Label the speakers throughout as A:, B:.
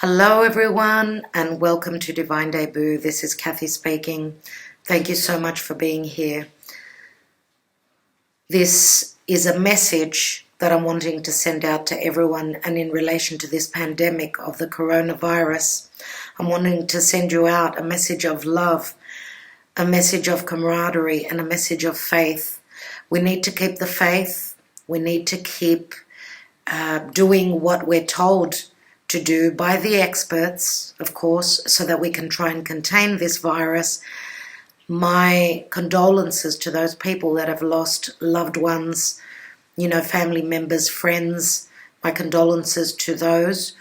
A: Hello everyone and welcome to Divine Debut. This is Kathy speaking. Thank you so much for being here. This is a message that I'm wanting to send out to everyone, and in relation to this pandemic of the coronavirus, I'm wanting to send you out a message of love, a message of camaraderie, and a message of faith. We need to keep the faith. We need to keep doing what we're told to do by the experts, of course, so that we can try and contain this virus. My condolences to those people that have lost loved ones, family members, friends. My condolences to those,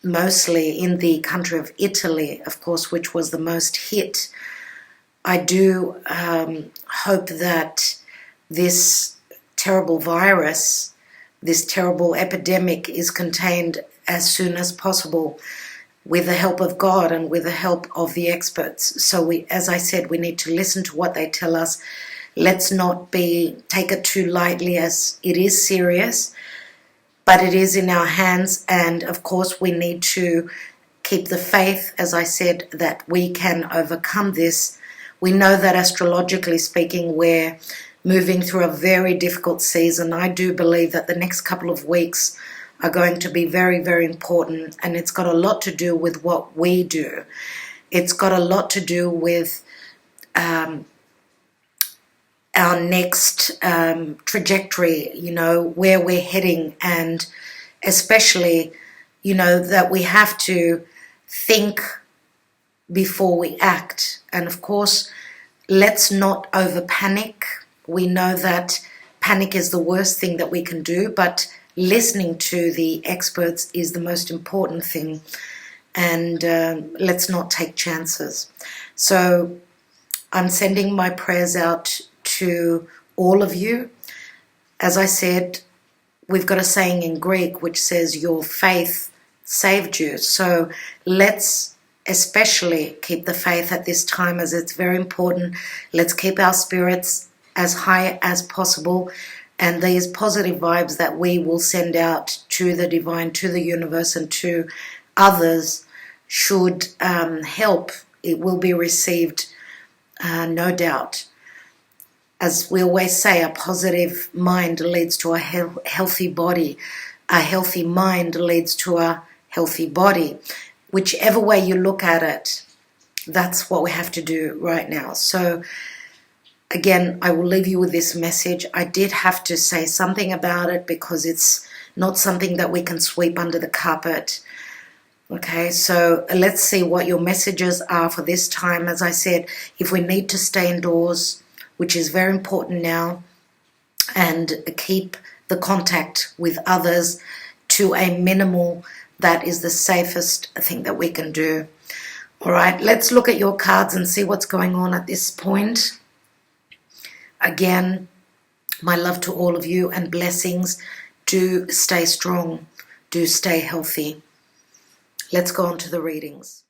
A: mostly in the country of Italy, of course, which was the most hit. I do hope that this terrible virus, this terrible epidemic is contained as soon as possible with the help of God and with the help of the experts. So as I said, we need to listen to what they tell us. Let's not take it too lightly, as it is serious, but it is in our hands. And of course, we need to keep the faith, as I said, that we can overcome this. We know that astrologically speaking, we're moving through a very difficult season. I do believe that the next couple of weeks are going to be very, very important, and it's got a lot to do with what we do. It's got a lot to do with our next trajectory, where we're heading, and especially, that we have to think before we act. And of course, let's not over panic. We know that panic is the worst thing that we can do, but listening to the experts is the most important thing, and let's not take chances. So I'm sending my prayers out to all of you. As I said, we've got a saying in Greek which says, your faith saved you. So let's especially keep the faith at this time, as it's very important. Let's keep our spirits as high as possible. And these positive vibes that we will send out to the divine, to the universe, and to others should help. It will be received, no doubt. As we always say, a positive mind leads to a healthy body. A healthy mind leads to a healthy body. Whichever way you look at it, that's what we have to do right now. So again, I will leave you with this message. I did have to say something about it because it's not something that we can sweep under the carpet. Okay, so let's see what your messages are for this time. As I said, if we need to stay indoors, which is very important now, and keep the contact with others to a minimal, that is the safest thing that we can do. All right, let's look at your cards and see what's going on at this point. Again, my love to all of you and blessings. Do stay strong. Do stay healthy. Let's go on to the readings.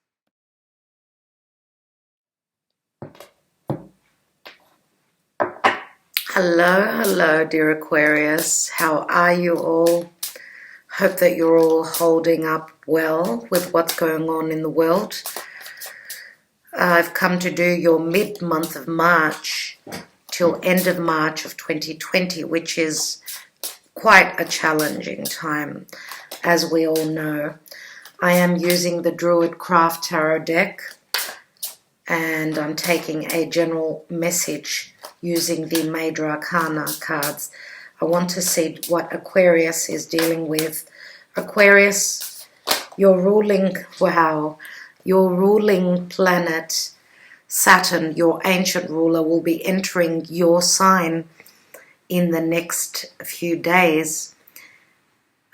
A: Hello, dear Aquarius. How are you all? Hope that you're all holding up well with what's going on in the world. I've come to do your mid-month of March till end of March of 2020, which is quite a challenging time, as we all know. I am using the Druid Craft Tarot deck, and I'm taking a general message using the Major Arcana cards. I want to see what Aquarius is dealing with. Aquarius, your ruling planet, Saturn, your ancient ruler, will be entering your sign in the next few days.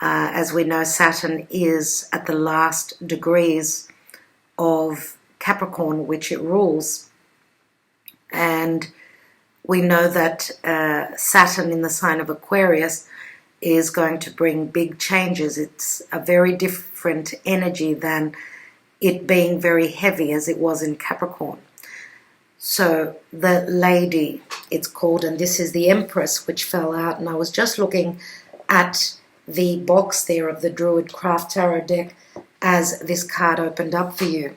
A: As we know, Saturn is at the last degrees of Capricorn, which it rules. And we know that Saturn in the sign of Aquarius is going to bring big changes. It's a very different energy than it being very heavy as it was in Capricorn. So the lady, it's called, and this is the Empress, which fell out. And I was just looking at the box there of the Druid Craft Tarot deck, as this card opened up for you.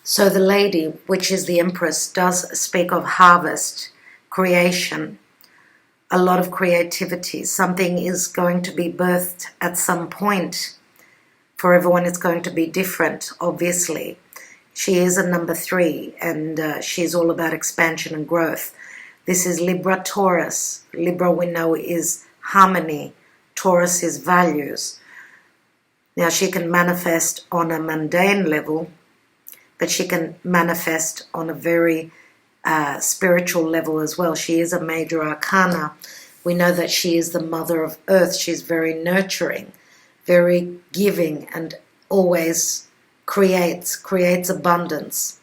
A: So the lady, which is the Empress, does speak of harvest, creation, a lot of creativity. Something is going to be birthed at some point. For everyone, it's going to be different, obviously. She is a number 3, and she's all about expansion and growth. This is Libra Taurus. Libra, we know, is harmony. Taurus is values. Now, she can manifest on a mundane level, but she can manifest on a very spiritual level as well. She is a major arcana. We know that she is the mother of earth. She's very nurturing, very giving, and always creates abundance.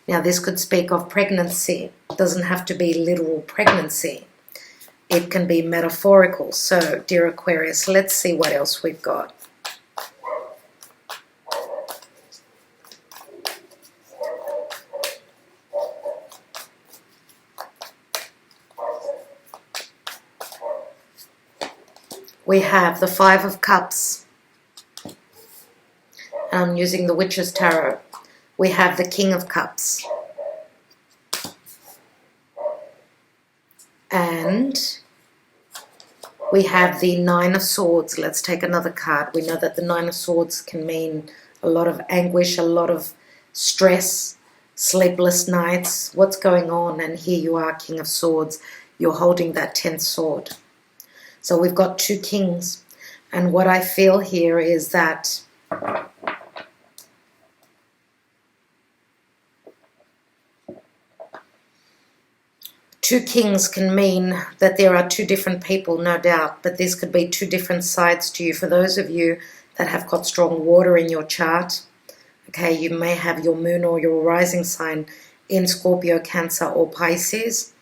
A: Now, this could speak of pregnancy. It doesn't have to be literal pregnancy. It can be metaphorical. So, dear Aquarius, let's see what else we've got. We have the 5 of Cups. I'm using the Witch's Tarot. We have the King of Cups. And we have the 9 of Swords. Let's take another card. We know that the 9 of Swords can mean a lot of anguish, a lot of stress, sleepless nights. What's going on? And here you are, King of Swords. You're holding that 10th sword. So we've got 2 kings. And what I feel here is that two kings can mean that there are 2 different people, no doubt, but this could be 2 different sides to you. For those of you that have got strong water in your chart, okay, you may have your moon or your rising sign in Scorpio, Cancer, or Pisces.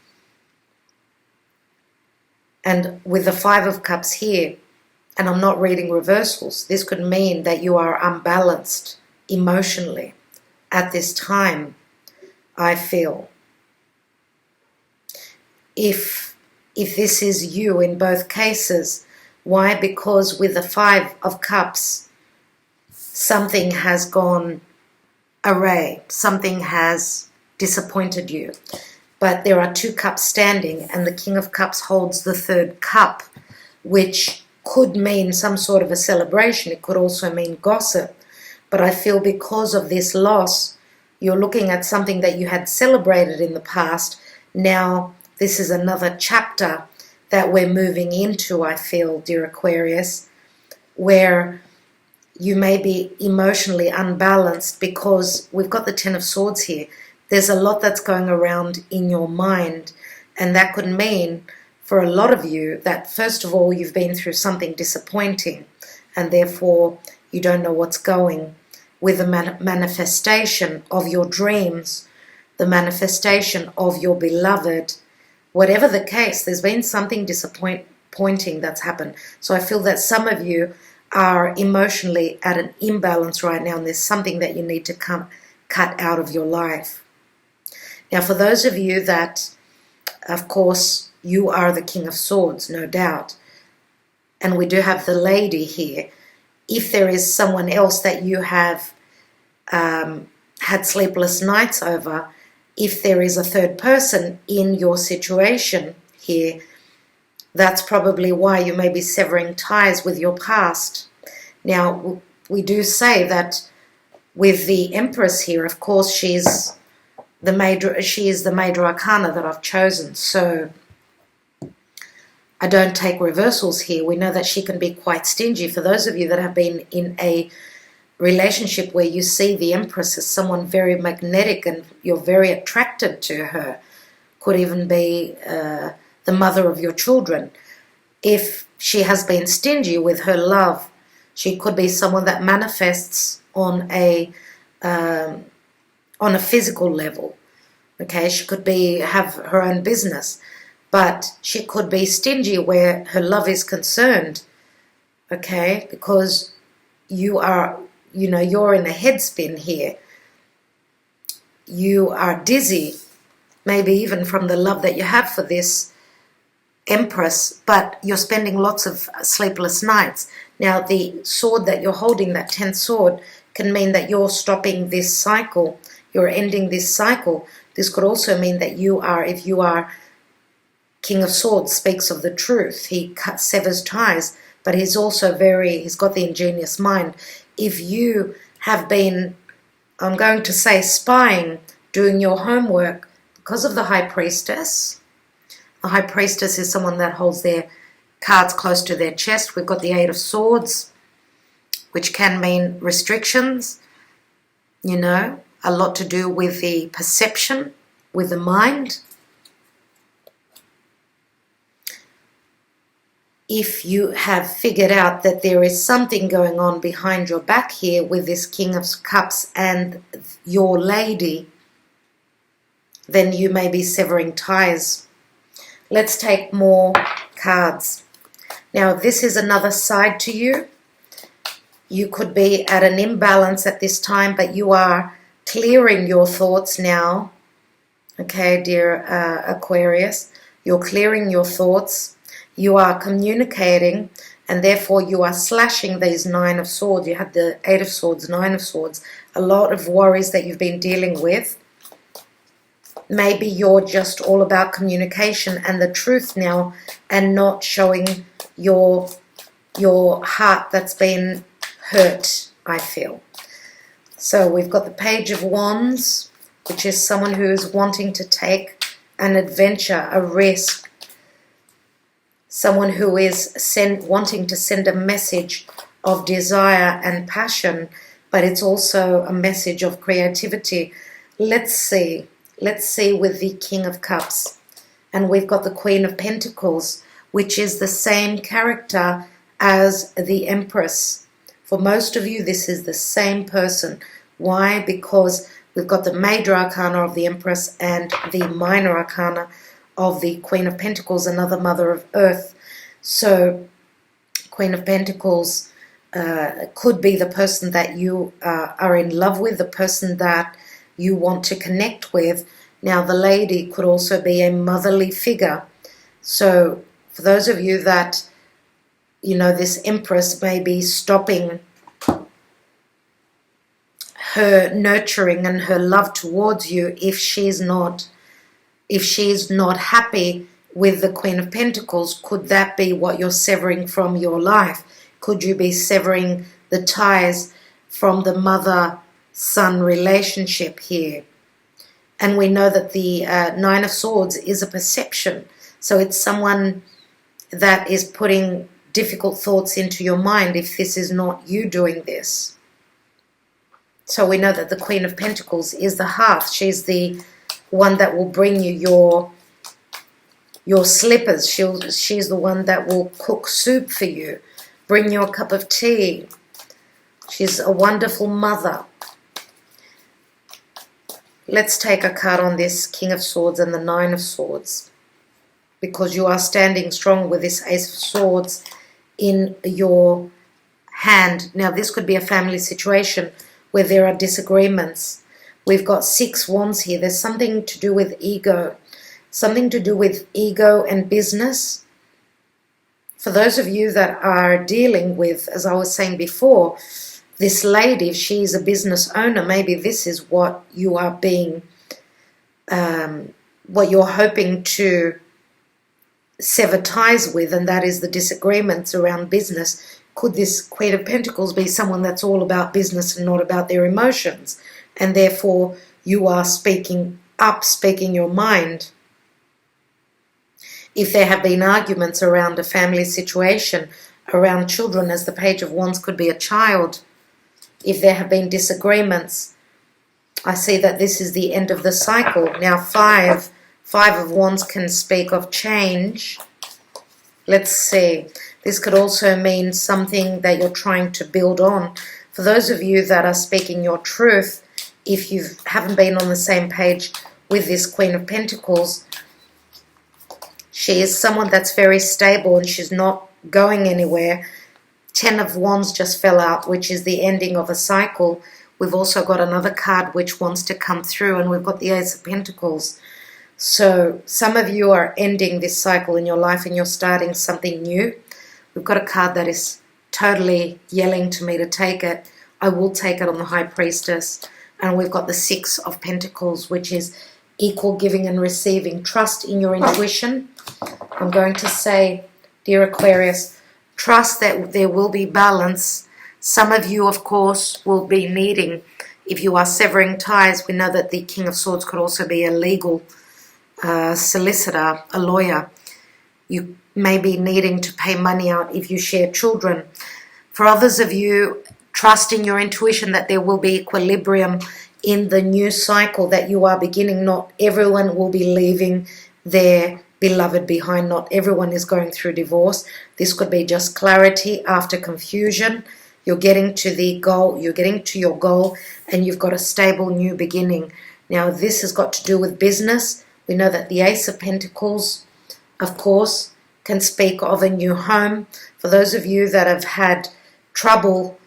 A: And with the 5 of Cups here, and I'm not reading reversals, this could mean that you are unbalanced emotionally at this time, I feel. If this is you in both cases, why? Because with the 5 of Cups, something has gone awry, something has disappointed you. But there are 2 cups standing, and the King of Cups holds the 3rd cup, which could mean some sort of a celebration. It could also mean gossip. But I feel because of this loss, you're looking at something that you had celebrated in the past. Now, this is another chapter that we're moving into, I feel, dear Aquarius, where you may be emotionally unbalanced because we've got the 10 of Swords here. There's a lot that's going around in your mind, and that could mean for a lot of you that, first of all, you've been through something disappointing, and therefore you don't know what's going with the manifestation of your dreams, the manifestation of your beloved. Whatever the case, there's been something disappointing that's happened. So I feel that some of you are emotionally at an imbalance right now, and there's something that you need to cut out of your life. Now, for those of you that, of course, you are the King of Swords, no doubt, and we do have the lady here, if there is someone else that you have had sleepless nights over, if there is a 3rd person in your situation here, that's probably why you may be severing ties with your past. Now, we do say that with the Empress here, of course, she is the major arcana that I've chosen. So I don't take reversals here. We know that she can be quite stingy. For those of you that have been in a relationship where you see the Empress as someone very magnetic and you're very attracted to her, could even be the mother of your children. If she has been stingy with her love, she could be someone that manifests on a physical level. Okay, she could have her own business, but she could be stingy where her love is concerned. Okay, because you're in a headspin here. You are dizzy, maybe even from the love that you have for this Empress, but you're spending lots of sleepless nights. Now, the sword that you're holding, that 10th sword, can mean that you're stopping this cycle, you're ending this cycle. This could also mean that you are, if you are King of Swords, speaks of the truth. He severs ties, but he's also he's got the ingenious mind. If you have been, I'm going to say, spying, doing your homework, because of the High Priestess. The High Priestess is someone that holds their cards close to their chest. We've got the Eight of Swords, which can mean restrictions, a lot to do with the perception, with the mind. If you have figured out that there is something going on behind your back here with this King of Cups and your lady, then you may be severing ties. Let's take more cards. Now, this is another side to you. You could be at an imbalance at this time, but you are clearing your thoughts now. Okay, dear Aquarius, you're clearing your thoughts. You are communicating, and therefore you are slashing these Nine of Swords. You had the Eight of Swords, Nine of Swords, a lot of worries that you've been dealing with. Maybe you're just all about communication and the truth now, and not showing your heart that's been hurt, I feel. So we've got the Page of Wands, which is someone who is wanting to take an adventure, a risk. Someone who is wanting to send a message of desire and passion, but it's also a message of creativity. Let's see with the King of Cups. And we've got the Queen of Pentacles, which is the same character as the Empress. For most of you, this is the same person. Why? Because we've got the Major Arcana of the Empress and the Minor Arcana of the Queen of Pentacles, another Mother of Earth. So Queen of Pentacles could be the person that you are in love with, the person that you want to connect with. Now, the lady could also be a motherly figure. So for those of you that, this Empress may be stopping her nurturing and her love towards you if she's not happy with the Queen of Pentacles. Could that be what you're severing from your life? Could you be severing the ties from the mother-son relationship here? And we know that the Nine of Swords is a perception. So it's someone that is putting difficult thoughts into your mind if this is not you doing this. So we know that the Queen of Pentacles is the hearth. She's the one that will bring you your slippers. She's the one that will cook soup for you, bring you a cup of tea. She's a wonderful mother. Let's take a card on this King of Swords and the Nine of Swords, because you are standing strong with this Ace of Swords in your hand. Now, this could be a family situation where there are disagreements. We've got 6 wands here. There's something to do with ego, something to do with ego and business. For those of you that are dealing with, as I was saying before, this lady, if she's a business owner, maybe this is what you are being, what you're hoping to sever ties with, and that is the disagreements around business. Could this Queen of Pentacles be someone that's all about business and not about their emotions? And therefore, you are speaking up, speaking your mind. If there have been arguments around a family situation, around children, as the Page of Wands could be a child, if there have been disagreements, I see that this is the end of the cycle. Now, Five of Wands can speak of change. Let's see. This could also mean something that you're trying to build on. For those of you that are speaking your truth, if you haven't been on the same page with this Queen of Pentacles, she is someone that's very stable and she's not going anywhere. 10 of Wands just fell out, which is the ending of a cycle. We've also got another card which wants to come through, and we've got the Ace of Pentacles. So some of you are ending this cycle in your life and you're starting something new. We've got a card that is totally yelling to me to take it. I will take it on the High Priestess. And we've got the Six of Pentacles, which is equal giving and receiving. Trust in your intuition. I'm going to say, dear Aquarius, trust that there will be balance. Some of you, of course, will be needing, if you are severing ties, we know that the King of Swords could also be a legal solicitor, a lawyer. You may be needing to pay money out if you share children. For others of you, trust in your intuition that there will be equilibrium in the new cycle that you are beginning. Not everyone will be leaving their beloved behind. Not everyone is going through divorce. This could be just clarity after confusion. You're getting to the goal, you're getting to your goal, and you've got a stable new beginning. Now, this has got to do with business. We know that the Ace of Pentacles, of course, can speak of a new home. For those of you that have had trouble,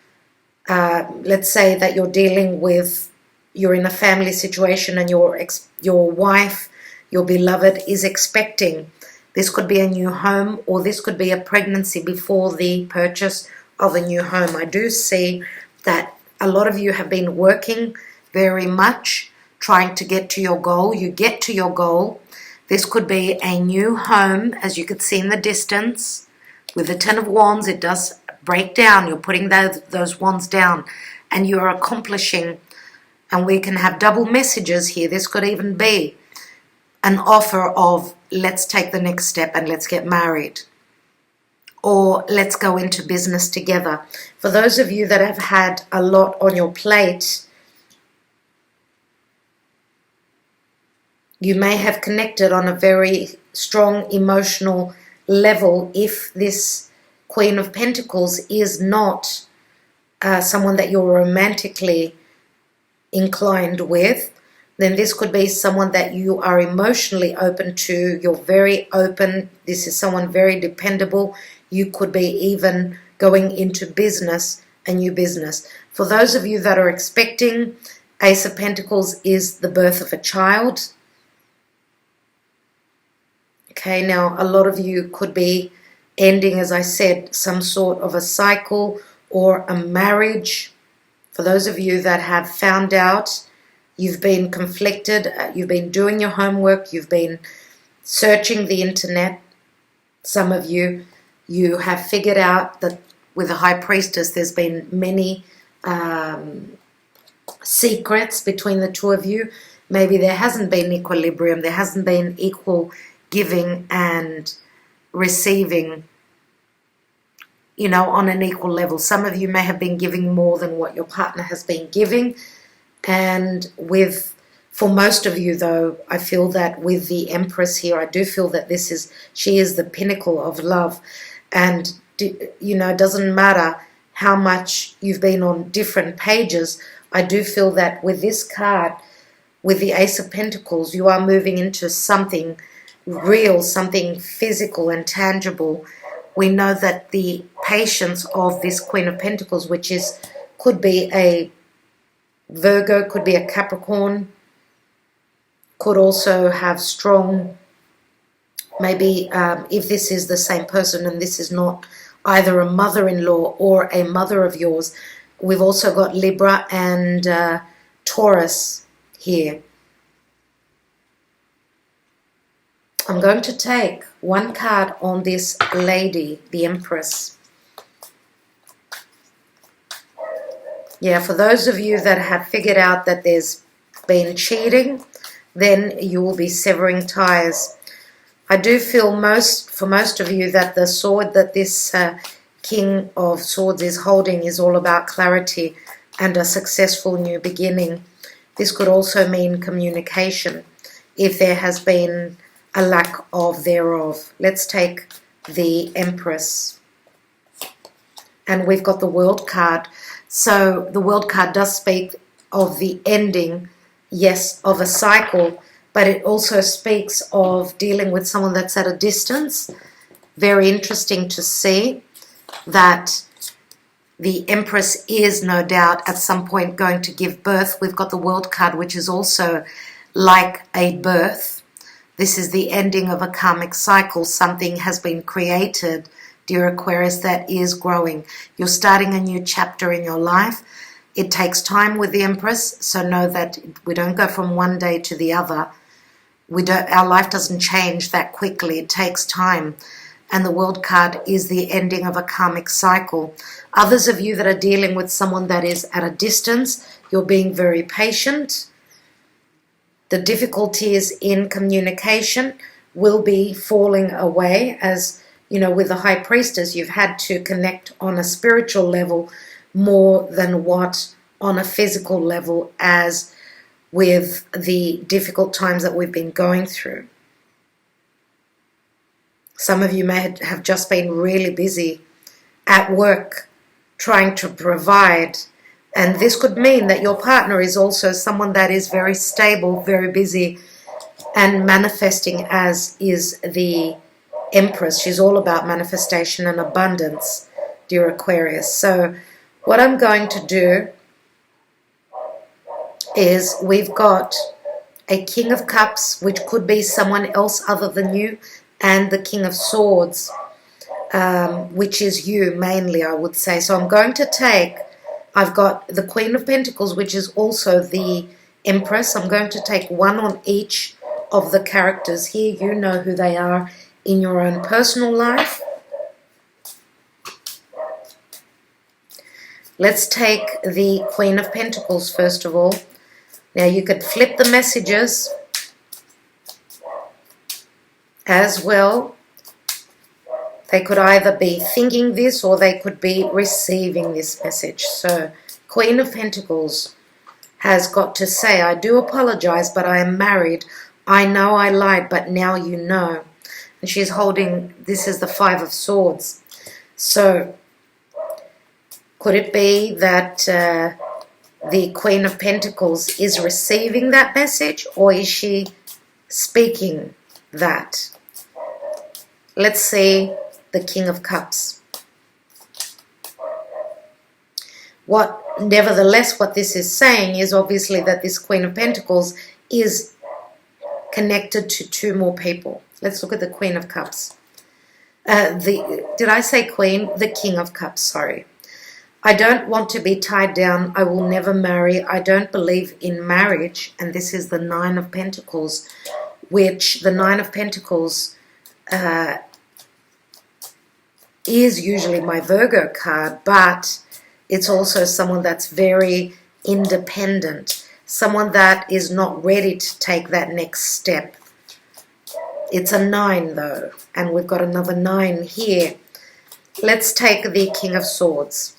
A: let's say that you're dealing with, you're in a family situation and your wife, your beloved, is expecting. This could be a new home, or this could be a pregnancy before the purchase of a new home. I do see that a lot of you have been working very much, trying to get to your goal. You get to your goal. This could be a new home, as you could see in the distance. With the Ten of Wands, it does break down. You're putting those wands down, and you're accomplishing. And we can have double messages here. This could even be an offer of, let's take the next step and let's get married, or let's go into business together. For those of you that have had a lot on your plate, you may have connected on a very strong emotional level. If this Queen of Pentacles is not someone that you're romantically inclined with, then this could be someone that you are emotionally open to. You're very open. This is someone very dependable. You could be even going into business, a new business. For those of you that are expecting, Ace of Pentacles is the birth of a child. Okay, now a lot of you could be ending, as I said, some sort of a cycle or a marriage. For those of you that have found out, you've been conflicted, you've been doing your homework, you've been searching the internet. Some of you, you have figured out that with the High Priestess, there's been many secrets between the two of you. Maybe there hasn't been equilibrium, there hasn't been equal giving and receiving, you know, on an equal level. Some of you may have been giving more than what your partner has been giving. And for most of you, though, I feel that with the Empress here, I do feel that she is the pinnacle of love. And, you know, it doesn't matter how much you've been on different pages. I do feel that with this card, with the Ace of Pentacles, you are moving into something real, something physical and tangible. We know that the patience of this Queen of Pentacles, which could be a Virgo, could be a Capricorn, could also have strong, maybe if this is the same person and this is not either a mother-in-law or a mother of yours, we've also got Libra and Taurus here. I'm going to take one card on this lady, the Empress. Yeah, for those of you that have figured out that there's been cheating, then you will be severing ties. I do feel for most of you that the sword that this King of Swords is holding is all about clarity and a successful new beginning. This could also mean communication if there has been a lack of thereof. Let's take the Empress. And we've got the World card. So the World card does speak of the ending, yes, of a cycle, but it also speaks of dealing with someone that's at a distance. Very interesting to see that the Empress is no doubt at some point going to give birth. We've got the World card, which is also like a birth. This is the ending of a karmic cycle. Something has been created, dear Aquarius, that is growing. You're starting a new chapter in your life. It takes time with the Empress, so know that we don't go from one day to the other. Our life doesn't change that quickly. It takes time. And the World card is the ending of a karmic cycle. Others of you that are dealing with someone that is at a distance, you're being very patient. The difficulties in communication will be falling away. As you know, with the High Priestess, you've had to connect on a spiritual level more than what on a physical level, as with the difficult times that we've been going through. Some of you may have just been really busy at work trying to provide, and this could mean that your partner is also someone that is very stable, very busy, and manifesting, as is the Empress. She's all about manifestation and abundance, dear Aquarius. So what I'm going to do is, we've got a King of Cups, which could be someone else other than you, and the King of Swords, which is you mainly, I would say. So I'm going to take, I've got the Queen of Pentacles, which is also the Empress. I'm going to take one on each of the characters here. You know who they are in your own personal life. Let's take the Queen of Pentacles first of all. Now you could flip the messages as well. They could either be thinking this or they could be receiving this message. So Queen of Pentacles has got to say, I do apologize, but I am married. I know I lied, but now you know. And she's holding, this is the Five of Swords. So could it be that the Queen of Pentacles is receiving that message, or is she speaking that? Let's see the King of Cups. Nevertheless, what this is saying is obviously that this Queen of Pentacles is connected to two more people. Let's look at the Queen of Cups. Did I say Queen? The King of Cups, sorry. I don't want to be tied down. I will never marry. I don't believe in marriage. And this is the Nine of Pentacles, which the Nine of Pentacles is usually my Virgo card, but it's also someone that's very independent, someone that is not ready to take that next step. It's a 9 though, and we've got another 9 here. Let's take the King of Swords.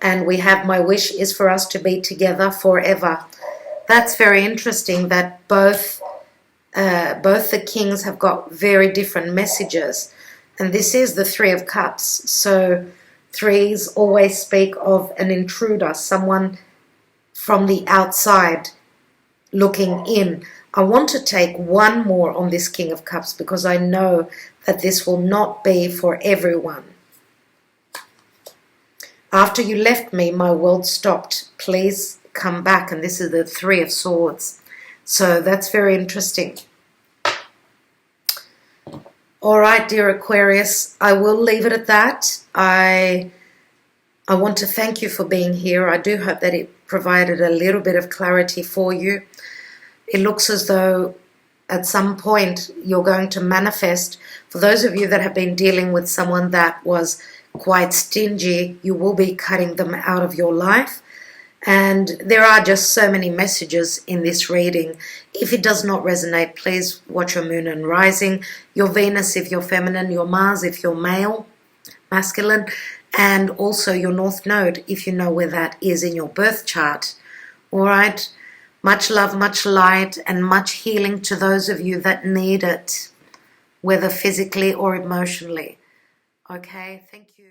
A: And we have, my wish is for us to be together forever. That's very interesting that both the kings have got very different messages. And this is the Three of Cups. So threes always speak of an intruder, someone from the outside looking in. I want to take one more on this King of Cups because I know that this will not be for everyone. After you left me, my world stopped. Please come back. And this is the Three of Swords. So that's very interesting. All right, dear Aquarius, I will leave it at that. I want to thank you for being here. I do hope that it provided a little bit of clarity for you. It looks as though at some point you're going to manifest. For those of you that have been dealing with someone that was quite stingy, you will be cutting them out of your life. And there are just so many messages in this reading. If it does not resonate, please watch your moon and rising, your Venus if you're feminine, your Mars if you're male, masculine, and also your North Node if you know where that is in your birth chart. All right, much love, much light, and much healing to those of you that need it, whether physically or emotionally. Okay, thank you.